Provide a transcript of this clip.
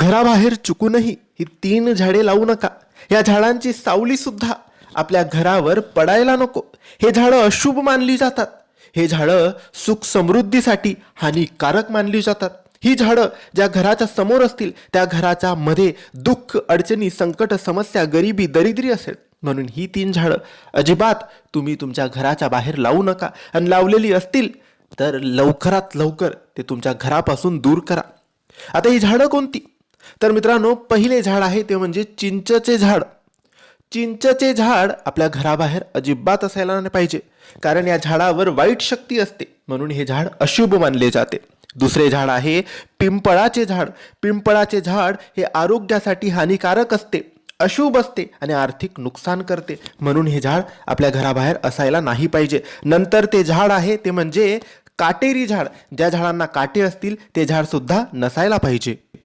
घराबाहेर चुकूनही ही 3 झाडे लावू नका. या झाडांची सावली सुद्धा आपल्या घरावर पडायला नको. हे झाडं अशुभ मानली जातात. हे झाडं सुख समृद्धीसाठी हानिकारक मानली जातात. ही झाडं ज्या घराच्या समोर असतील त्या घराच्या मध्ये दुःख, अडचणी, संकट, समस्या, गरिबी, दरिद्री असेल. म्हणून ही 3 झाडं अजिबात तुम्ही तुमच्या घराच्या बाहेर लावू नका. आणि लावलेली असतील तर लवकरात लवकर ते तुमच्या घरापासून दूर करा. आता ही झाडं कोणती? तर मित्रांनो, पहिले झाड आहे ते म्हणजे चिंचेचे झाड. चिंचेचे झाड आपल्या घराबाहेर अजिबात असायला नाही पाहिजे, कारण या झाडावर वाईट शक्ती असते. म्हणून हे झाड अशुभ मानले जाते. दुसरे झाड आहे पिंपळाचे झाड. पिंपळाचे झाड हे आरोग्यासाठी हानिकारक असते, अशुभ असते आणि आर्थिक नुकसान करते. म्हणून हे झाड आपल्या घराबाहेर असायला नाही पाहिजे. नंतर ते झाड आहे ते म्हणजे काटेरी झाड. ज्या झाडांना काटे असतील ते झाड सुद्धा नसायला पाहिजे.